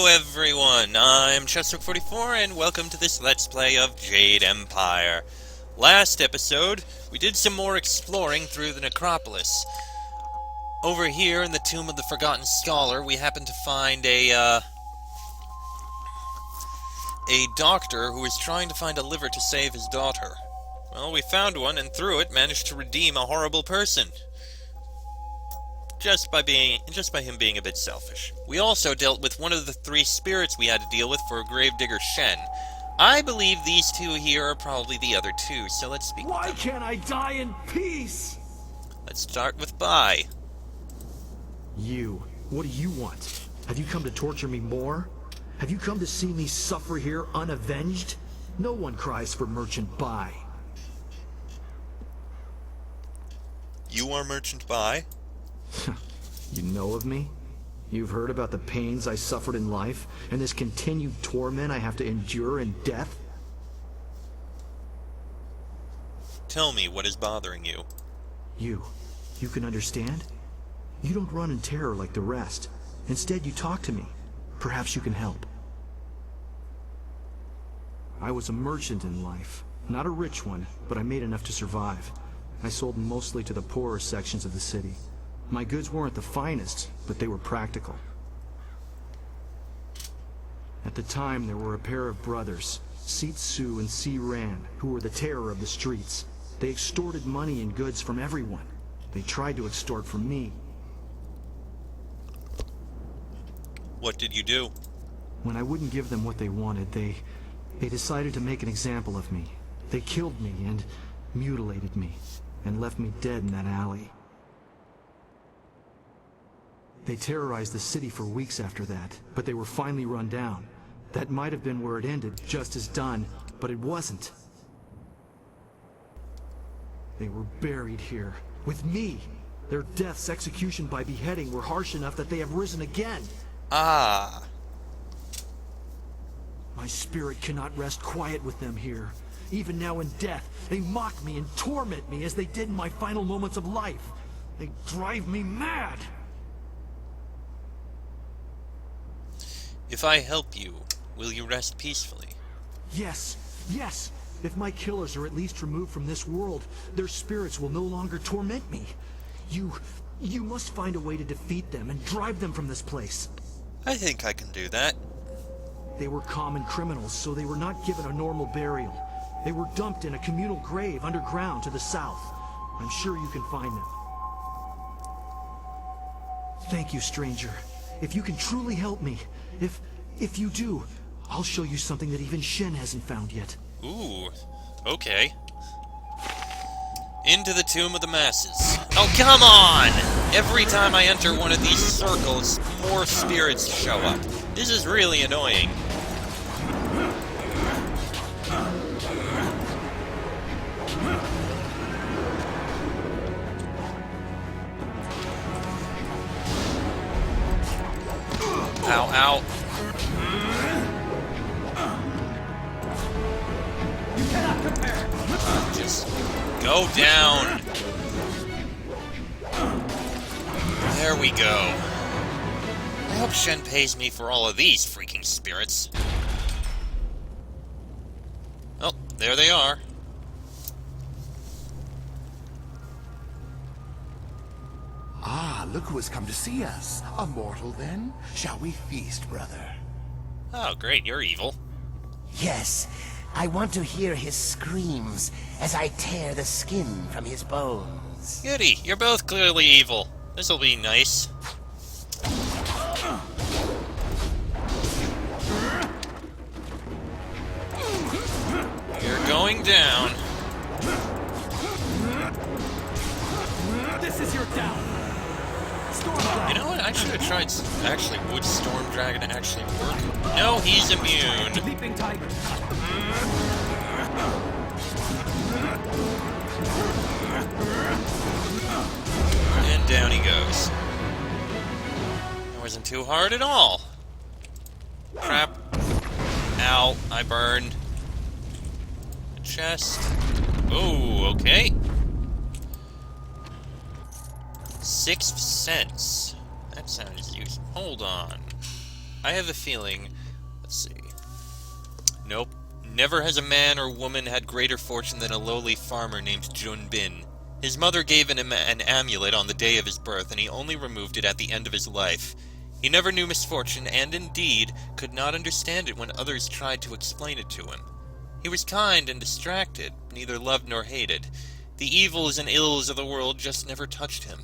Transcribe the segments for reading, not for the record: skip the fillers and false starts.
everyone, I'm Chester44 and welcome to this Let's Play of Jade Empire. Last episode, we did some more exploring through the necropolis. Over here in the Tomb of the Forgotten Scholar, we happened to find a doctor who was trying to find a liver to save his daughter. Well, we found one and through it managed to redeem a horrible person. Just by him being a bit selfish. We also dealt with one of the three spirits we had to deal with for Gravedigger Shen. I believe these two here are probably the other two, so let's speak with them. Why can't I die in peace? Let's start with Bai. You, what do you want? Have you come to torture me more? Have you come to see me suffer here unavenged? No one cries for Merchant Bai. You are Merchant Bai? You know of me? You've heard about the pains I suffered in life, and this continued torment I have to endure in death? Tell me, what is bothering you? You can understand? You don't run in terror like the rest. Instead, you talk to me. Perhaps you can help. I was a merchant in life. Not a rich one, but I made enough to survive. I sold mostly to the poorer sections of the city. My goods weren't the finest, but they were practical. At the time, there were a pair of brothers, Seet Su and Si Ran, who were the terror of the streets. They extorted money and goods from everyone. They tried to extort from me. What did you do? When I wouldn't give them what they wanted, they decided to make an example of me. They killed me and mutilated me, and left me dead in that alley. They terrorized the city for weeks after that, but they were finally run down. That might have been where it ended, just as done, but it wasn't. They were buried here, with me. Their deaths, execution by beheading, were harsh enough that they have risen again. Ah. My spirit cannot rest quiet with them here. Even now in death, they mock me and torment me as they did in my final moments of life. They drive me mad. If I help you, will you rest peacefully? Yes, yes. If my killers are at least removed from this world, their spirits will no longer torment me. You must find a way to defeat them and drive them from this place. I think I can do that. They were common criminals, so they were not given a normal burial. They were dumped in a communal grave underground to the south. I'm sure you can find them. Thank you, stranger. If you can truly help me, if you do, I'll show you something that even Shen hasn't found yet. Ooh, okay. Into the Tomb of the Masses. Oh, come on! Every time I enter one of these circles, more spirits show up. This is really annoying. Ow, ow. You cannot compare. Just go down. There we go. I hope Shen pays me for all of these freaking spirits. Oh, there they are. Ah, look who has come to see us. A mortal, then? Shall we feast, brother? Oh, great, you're evil. Yes, I want to hear his screams as I tear the skin from his bones. Goody, you're both clearly evil. This'll be nice. You're going down. This is your down. You know what? I should have tried. Actually, would Storm Dragon actually work? No, he's immune. Leaping tiger. And down he goes. It wasn't too hard at all. Crap. Ow, I burned. Chest. Oh, okay. Sixth Sense. That sounds useful. Hold on. I have a feeling... Let's see. Nope. Never has a man or woman had greater fortune than a lowly farmer named Jun Bin. His mother gave him an amulet on the day of his birth, and he only removed it at the end of his life. He never knew misfortune, and indeed could not understand it when others tried to explain it to him. He was kind and distracted, neither loved nor hated. The evils and ills of the world just never touched him,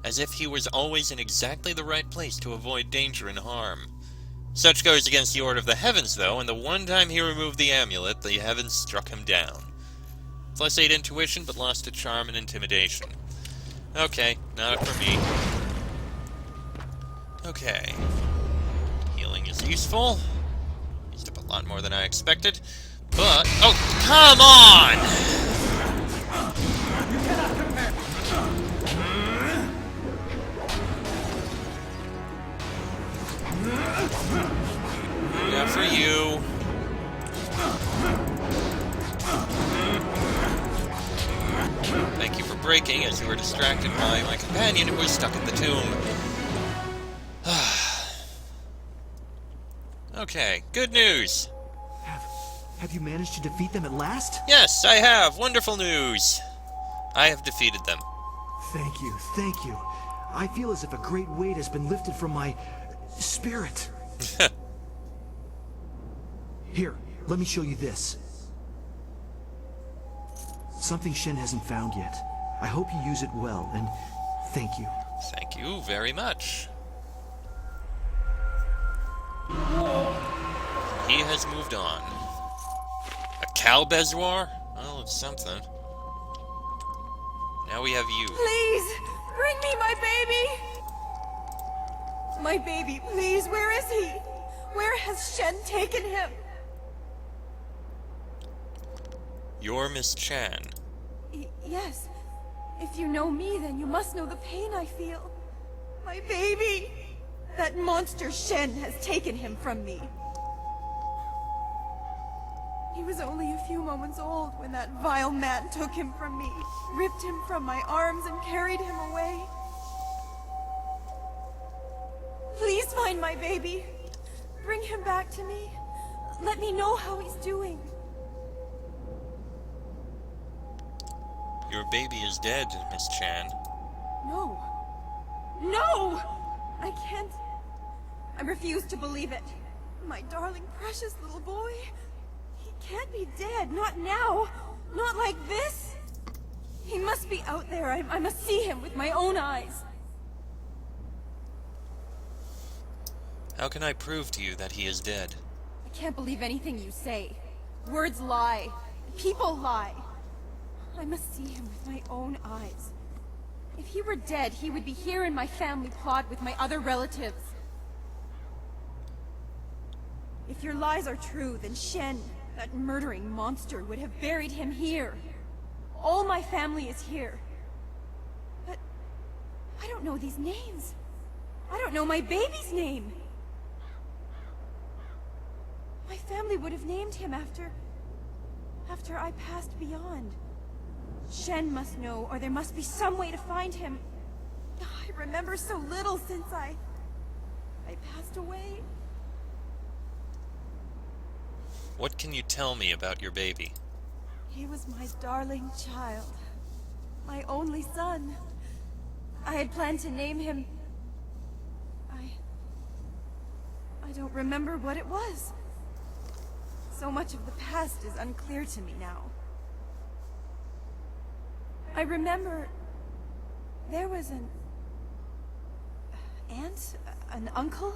as if he was always in exactly the right place to avoid danger and harm. Such goes against the order of the heavens, though, and the one time he removed the amulet, the heavens struck him down. Plus 8 intuition, but lost to charm and intimidation. Okay, not for me. Okay. Healing is useful. Used up a lot more than I expected. But... Oh, come on! Not for you. Thank you for breaking, as you were distracted by my companion who was stuck in the tomb. Okay, good news. Have you managed to defeat them at last? Yes, I have. Wonderful news. I have defeated them. Thank you, thank you. I feel as if a great weight has been lifted from my spirit. Here, let me show you this. Something Shen hasn't found yet. I hope you use it well, and thank you. Thank you very much. He has moved on. A cow bezoar? Well, it's something. Now we have you. Please, bring me my baby! My baby, please, where is he? Where has Shen taken him? You're Miss Chan. Yes. If you know me, then you must know the pain I feel. My baby! That monster Shen has taken him from me. He was only a few moments old when that vile man took him from me, ripped him from my arms, and carried him away. Please find my baby. Bring him back to me. Let me know how he's doing. Your baby is dead, Miss Chan. No. No! I can't. I refuse to believe it. My darling, precious little boy. He can't be dead. Not now. Not like this. He must be out there. I must see him with my own eyes. How can I prove to you that he is dead? I can't believe anything you say. Words lie. People lie. I must see him with my own eyes. If he were dead, he would be here in my family plot with my other relatives. If your lies are true, then Shen, that murdering monster, would have buried him here. All my family is here. But I don't know these names. I don't know my baby's name. My family would have named him after I passed beyond. Shen must know, or there must be some way to find him. I remember so little since I passed away. What can you tell me about your baby? He was my darling child. My only son. I had planned to name him... I don't remember what it was. So much of the past is unclear to me now. I remember there was an aunt, an uncle,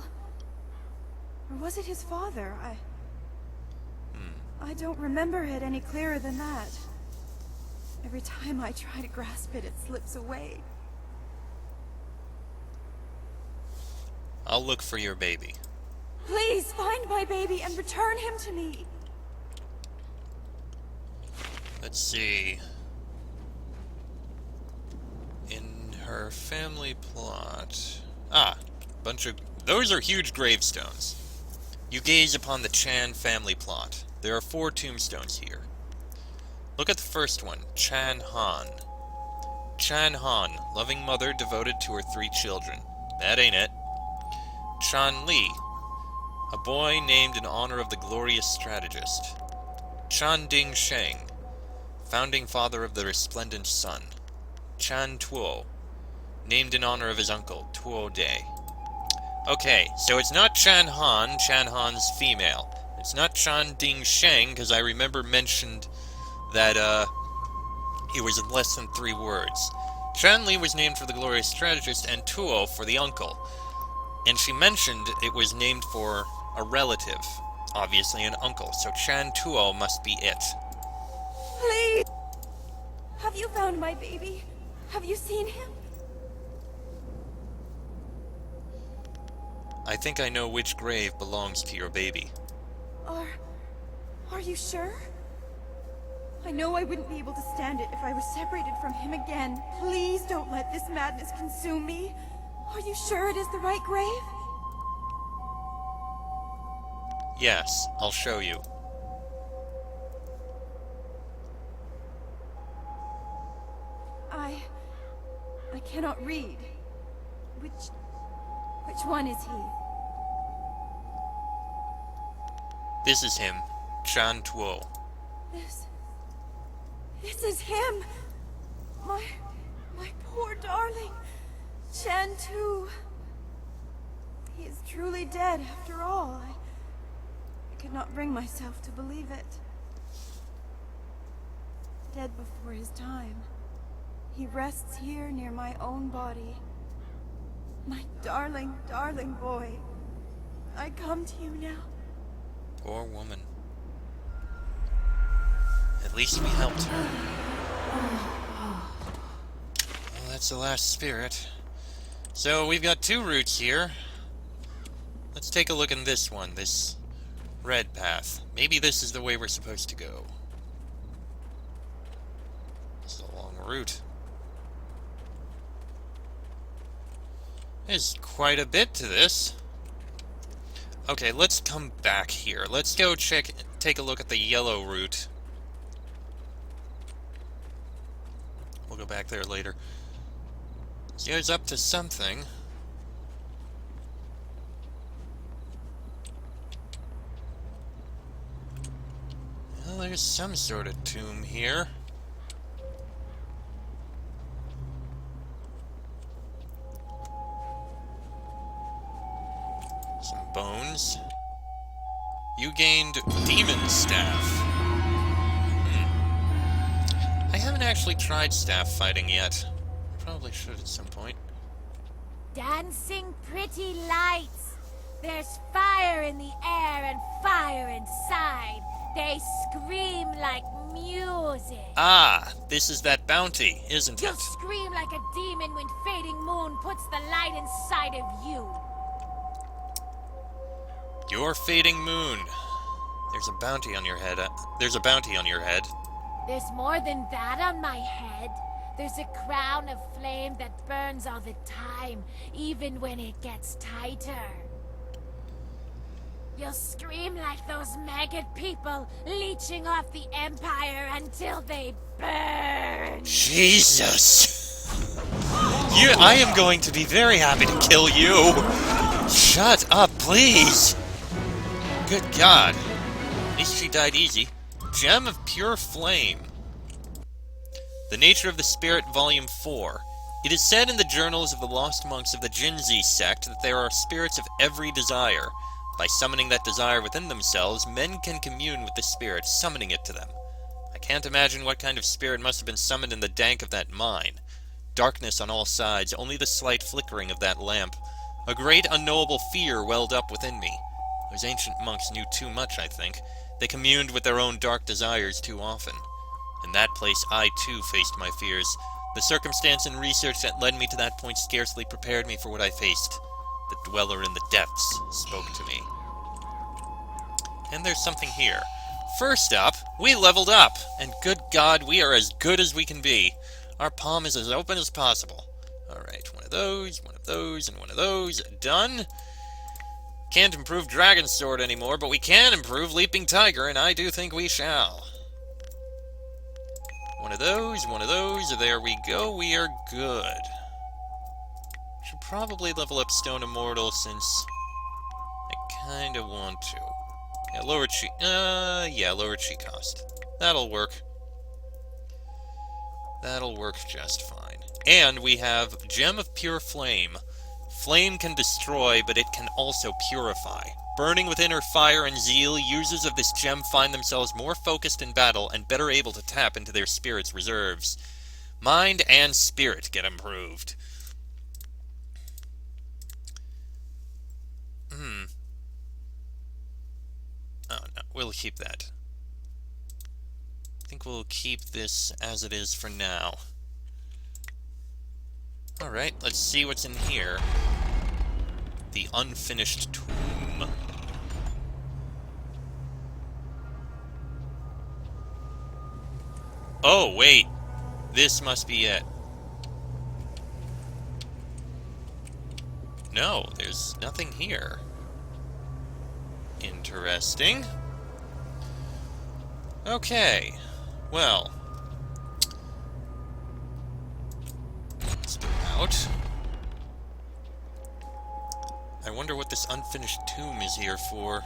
or was it his father? I don't remember it any clearer than that. Every time I try to grasp it, it slips away. I'll look for your baby. Please find my baby and return him to me. Let's see. In her family plot... those are huge gravestones. You gaze upon the Chan family plot. There are 4 tombstones here. Look at the first one, Chan Han. Chan Han, loving mother devoted to her 3 children. That ain't it. Chan Li, A boy named in honor of the glorious strategist. Chan Ding Sheng, founding father of the resplendent sun. Chan Tuo, named in honor of his uncle, Tuo De. Okay, so it's not Chan Han. Chan Han's female. It's not Chan Ding Sheng, because I remember mentioned that, it was in less than 3 words. Chan Li was named for the glorious strategist, and Tuo for the uncle. And she mentioned it was named for a relative, obviously an uncle, so Chan Tuo must be it. Please! Have you found my baby? Have you seen him? I think I know which grave belongs to your baby. Are you sure? I know I wouldn't be able to stand it if I was separated from him again. Please don't let this madness consume me. Are you sure it is the right grave? Yes, I'll show you. I cannot read. Which one is he? This is him, Chan Tuo. This is him! My poor darling, Chan Tu. He is truly dead after all. I could not bring myself to believe it. Dead before his time. He rests here near my own body. My darling, darling boy. I come to you now. Poor woman. At least we helped her. Well, that's the last spirit. So we've got 2 routes here. Let's take a look in this one, this red path. Maybe this is the way we're supposed to go. This is a long route. There's quite a bit to this. Okay, let's come back here. Let's go take a look at the yellow route. We'll go back there later. This guy's up to something. Well, there's some sort of tomb here. Some bones. You gained Demon Staff. I haven't actually tried staff fighting yet. Probably should at some point. Dancing pretty lights. There's fire in the air and fire inside. They scream like music. Ah, this is that bounty, isn't You'll it? scream like a demon when fading moon puts the light inside of you. Your fading moon. There's a bounty on your head. There's a bounty on your head. There's more than that on my head. There's a crown of flame that burns all the time, even when it gets tighter. You'll scream like those maggot people leeching off the Empire until they burn. Jesus! I am going to be very happy to kill you! Shut up, please! Good God. At least she died easy. Gem of Pure Flame. The Nature of the Spirit, Volume 4. It is said in the journals of the lost monks of the Jinzi sect that there are spirits of every desire. By summoning that desire within themselves, men can commune with the spirit, summoning it to them. I can't imagine what kind of spirit must have been summoned in the dank of that mine. Darkness on all sides, only the slight flickering of that lamp. A great unknowable fear welled up within me. Those ancient monks knew too much, I think. They communed with their own dark desires too often. In that place, I too faced my fears. The circumstance and research that led me to that point scarcely prepared me for what I faced. The dweller in the depths spoke to me. And there's something here. First up, we leveled up, and good God, we are as good as we can be. Our palm is as open as possible. Alright, one of those, and one of those. Done. Can't improve Dragon Sword anymore, but we can improve Leaping Tiger, and I do think we shall. One of those, there we go, we are good. Should probably level up Stone Immortal since I kinda want to. Yeah, lower chi cost. That'll work. That'll work just fine. And we have Gem of Pure Flame. Flame can destroy, but it can also purify. Burning with inner fire and zeal, users of this gem find themselves more focused in battle and better able to tap into their spirit's reserves. Mind and spirit get improved. Oh, no, we'll keep that. I think we'll keep this as it is for now. Alright, let's see what's in here. The unfinished tomb. Oh, wait. This must be it. No, there's nothing here. Interesting. Okay. Well. Let's go out. I wonder what this unfinished tomb is here for.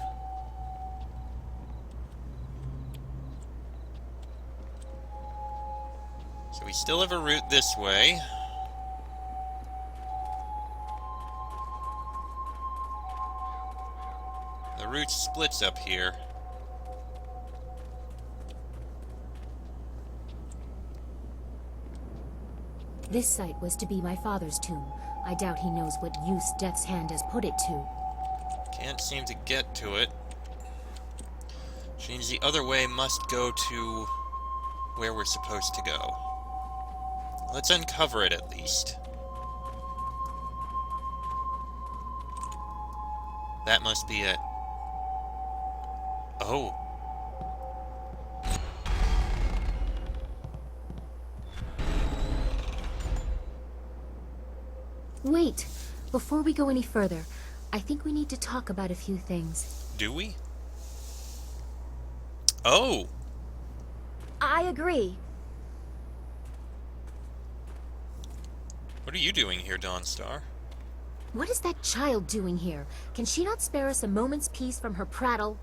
So we still have a route this way. The route splits up here. This site was to be my father's tomb. I doubt he knows what use Death's Hand has put it to. Can't seem to get to it. Which means the other way must go to where we're supposed to go. Let's uncover it at least. That must be it. Oh. Wait! Before we go any further, I think we need to talk about a few things. Do we? Oh! I agree. What are you doing here, Dawnstar? What is that child doing here? Can she not spare us a moment's peace from her prattle?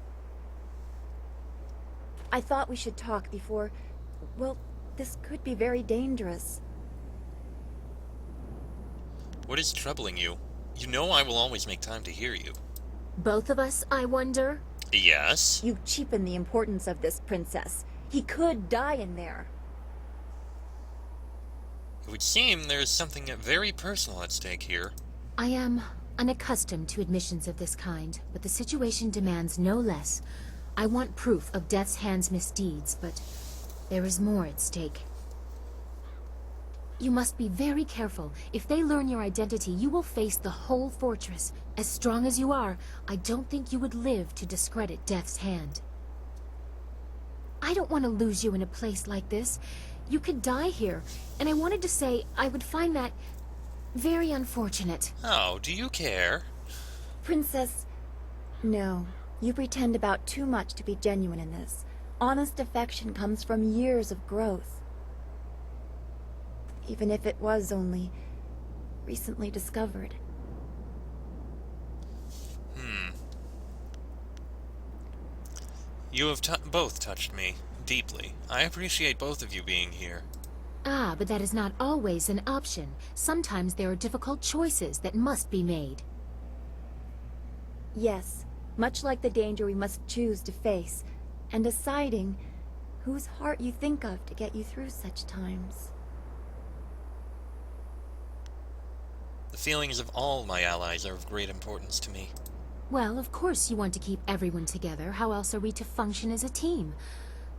I thought we should talk before... Well, this could be very dangerous. What is troubling you? You know I will always make time to hear you. Both of us, I wonder? Yes? You cheapen the importance of this princess. He could die in there. It would seem there is something very personal at stake here. I am unaccustomed to admissions of this kind, but the situation demands no less. I want proof of Death's Hand's misdeeds, but there is more at stake. You must be very careful. If they learn your identity, you will face the whole fortress. As strong as you are, I don't think you would live to discredit Death's Hand. I don't want to lose you in a place like this. You could die here, and I wanted to say I would find that very unfortunate. Oh, do you care? Princess... No. You pretend about too much to be genuine in this. Honest affection comes from years of growth. Even if it was only recently discovered. You have both touched me deeply. I appreciate both of you being here. Ah, but that is not always an option. Sometimes there are difficult choices that must be made. Yes, much like the danger we must choose to face, and deciding whose heart you think of to get you through such times. The feelings of all my allies are of great importance to me. Well, of course you want to keep everyone together. How else are we to function as a team?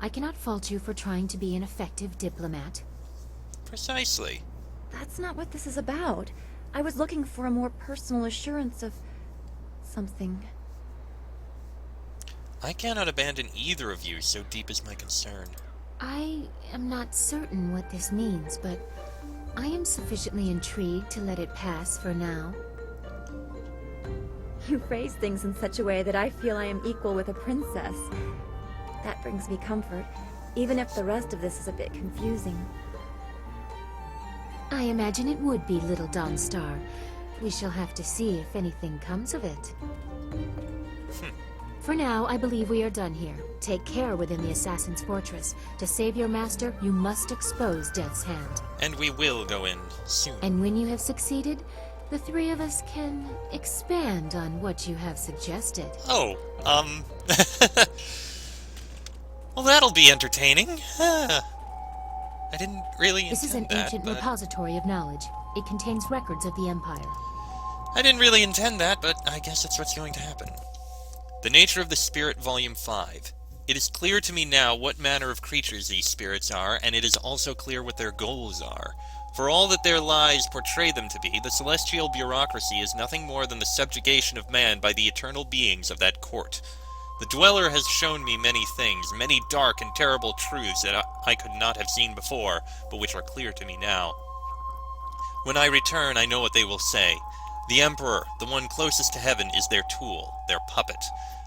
I cannot fault you for trying to be an effective diplomat. Precisely. That's not what this is about. I was looking for a more personal assurance of... something. I cannot abandon either of you, so deep is my concern. I am not certain what this means, but I am sufficiently intrigued to let it pass for now. You phrase things in such a way that I feel I am equal with a princess. That brings me comfort, even if the rest of this is a bit confusing. I imagine it would be, little Dawnstar. We shall have to see if anything comes of it. For now, I believe we are done here. Take care within the Assassin's Fortress. To save your master, you must expose Death's Hand. And we will go in soon. And when you have succeeded, the three of us can expand on what you have suggested. Oh, well, that'll be entertaining. I didn't really This is an intend that, ancient but... repository of knowledge. It contains records of the Empire. I didn't really intend that, but I guess that's what's going to happen. The Nature of the Spirit, Volume 5. It is clear to me now what manner of creatures these spirits are, and it is also clear what their goals are. For all that their lies portray them to be, the celestial bureaucracy is nothing more than the subjugation of man by the eternal beings of that court. The Dweller has shown me many things, many dark and terrible truths that I could not have seen before, but which are clear to me now. When I return, I know what they will say. The Emperor, the one closest to heaven, is their tool, their puppet.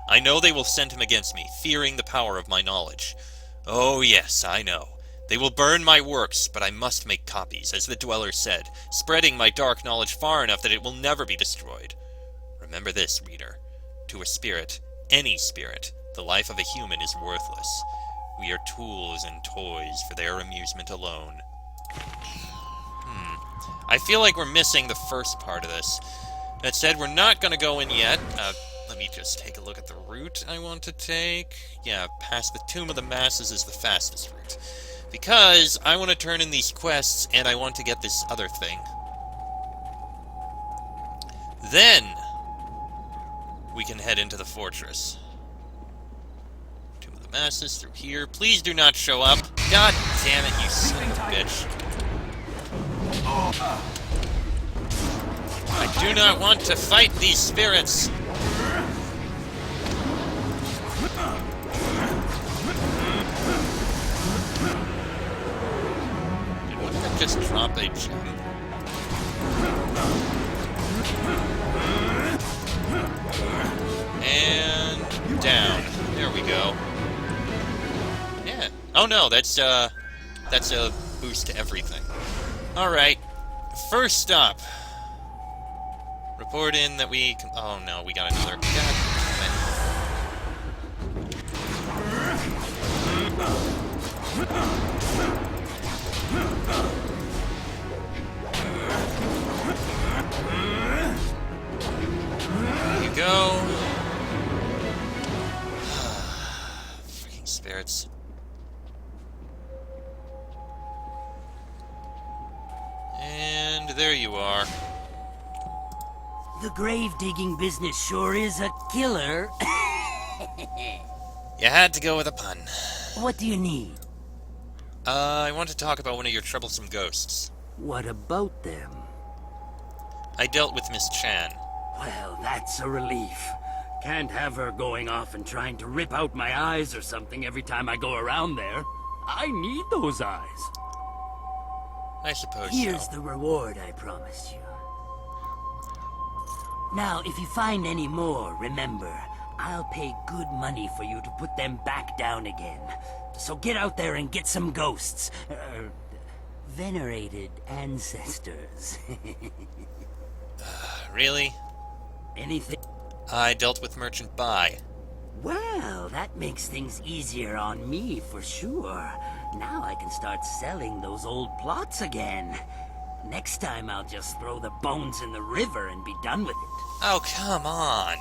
I know they will send him against me, fearing the power of my knowledge. Oh yes, I know. They will burn my works, but I must make copies, as the Dweller said, spreading my dark knowledge far enough that it will never be destroyed. Remember this, reader. To a spirit, any spirit, the life of a human is worthless. We are tools and toys for their amusement alone. I feel like we're missing the first part of this. That said, we're not going to go in yet. Let me just take a look at the route I want to take. Yeah, past the Tomb of the Masses is the fastest route. Because I want to turn in these quests, and I want to get this other thing. Then, we can head into the fortress. Tomb of the Masses through here. Please do not show up. God damn it, you son of a bitch. I do not want to fight these spirits. Did one of them just drop a gem? And down. There we go. Yeah. Oh no, that's a boost to everything. Alright. First stop. Report in that we can... Oh no, we got another... God damn it. There you go. Freaking spirits. And there you are. The grave-digging business sure is a killer. You had to go with a pun. What do you need? I want to talk about one of your troublesome ghosts. What about them? I dealt with Miss Chan. Well, that's a relief. Can't have her going off and trying to rip out my eyes or something every time I go around there. I need those eyes. I suppose Here's so. the reward I promised you. Now, if you find any more, remember, I'll pay good money for you to put them back down again. So get out there and get some ghosts. Venerated ancestors. Really? Anything? I dealt with Merchant Bai. Well, that makes things easier on me for sure. Now I can start selling those old plots again. Next time I'll just throw the bones in the river and be done with it. Oh, come on.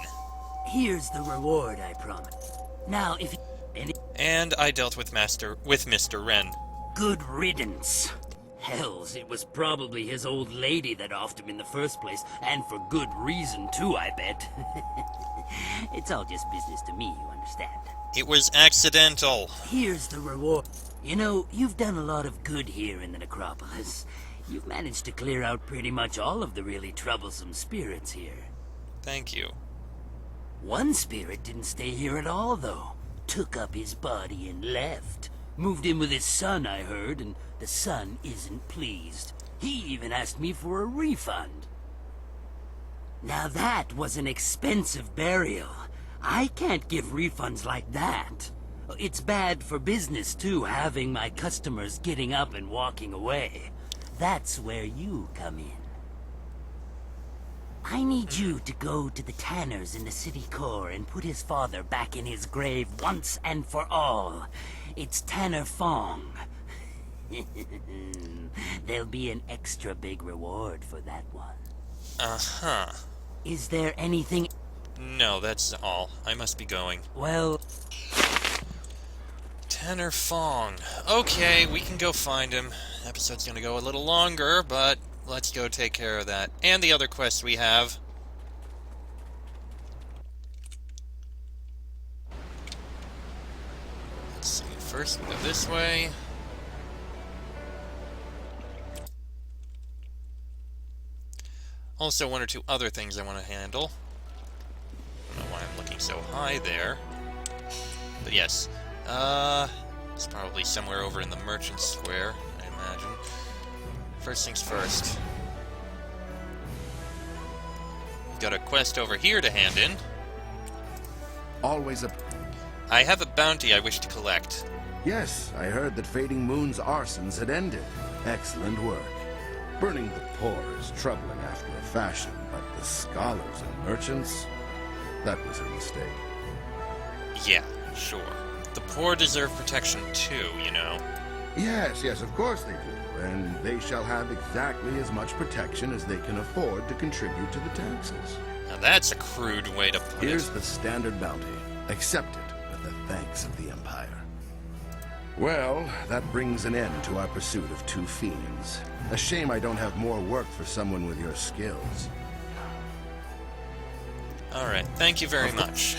Here's the reward I promised. Now, if And I dealt with Mr. Ren. Good riddance. Hells, it was probably his old lady that offed him in the first place, and for good reason too, I bet. It's all just business to me, you understand? It was accidental. Here's the reward. You know, you've done a lot of good here in the necropolis. You've managed to clear out pretty much all of the really troublesome spirits here. Thank you. One spirit didn't stay here at all, though. Took up his body and left. Moved in with his son, I heard, and the son isn't pleased. He even asked me for a refund. Now that was an expensive burial. I can't give refunds like that. It's bad for business, too, having my customers getting up and walking away. That's where you come in. I need you to go to the Tanners in the city core and put his father back in his grave once and for all. It's Tanner Fong. There'll be an extra big reward for that one. Uh-huh. Is there anything... No, that's all. I must be going. Well... Tanner Fong. Okay, we can go find him. Episode's gonna go a little longer, but let's go take care of that. And the other quests we have. Let's see. First, we go this way. Also, one or two other things I want to handle. I don't know why I'm looking so high there. But yes. It's probably somewhere over in the Merchant Square, I imagine. First things first. We've got a quest over here to hand in. Always a... I have a bounty I wish to collect. Yes, I heard that Fading Moon's arsons had ended. Excellent work. Burning the poor is troubling after a fashion, but the scholars and merchants, that was a mistake. Yeah, sure. The poor deserve protection too, you know. Yes, of course they do. And they shall have exactly as much protection as they can afford to contribute to the taxes. Now that's a crude way to put Here's it. the standard bounty. Accept it with the thanks of the Empire. Well, that brings an end to our pursuit of two fiends. A shame I don't have more work for someone with your skills. Alright, thank you very much.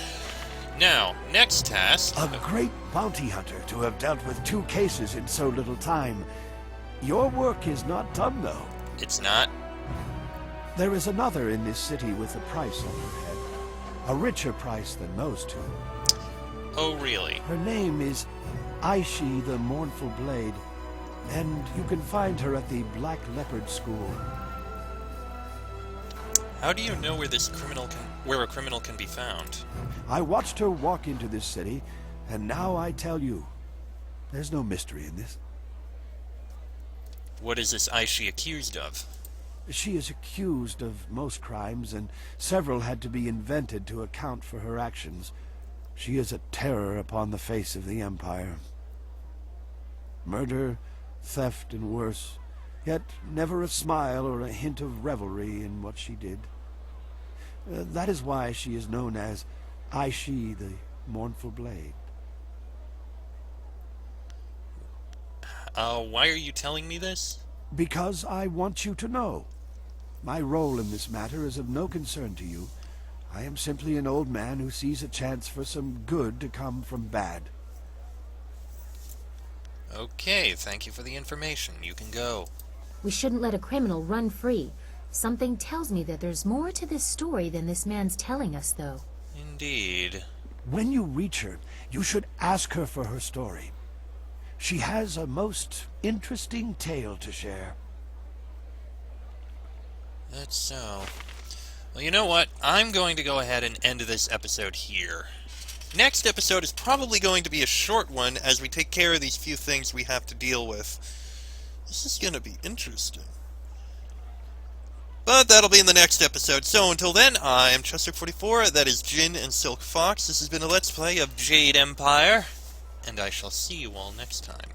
Now, next task... A great bounty hunter to have dealt with two cases in so little time. Your work is not done, though. It's not? There is another in this city with a price on her head. A richer price than those two. Oh, really? Her name is Aishi the Mournful Blade, and you can find her at the Black Leopard School. How do you know where a criminal can be found? I watched her walk into this city, and now I tell you, there's no mystery in this. What is this Aishi accused of? She is accused of most crimes, and several had to be invented to account for her actions. She is a terror upon the face of the Empire. Murder, theft, and worse, yet never a smile or a hint of revelry in what she did. That is why she is known as Aishi the Mournful Blade. Why are you telling me this? Because I want you to know. My role in this matter is of no concern to you. I am simply an old man who sees a chance for some good to come from bad. Okay, thank you for the information. You can go. We shouldn't let a criminal run free. Something tells me that there's more to this story than this man's telling us, though. Indeed. When you reach her, you should ask her for her story. She has a most interesting tale to share. That's so. Well, you know what? I'm going to go ahead and end this episode here. Next episode is probably going to be a short one as we take care of these few things we have to deal with. This is going to be interesting. But that'll be in the next episode. So until then, I am Chester44, that is Jin and Silk Fox. This has been a Let's Play of Jade Empire, and I shall see you all next time.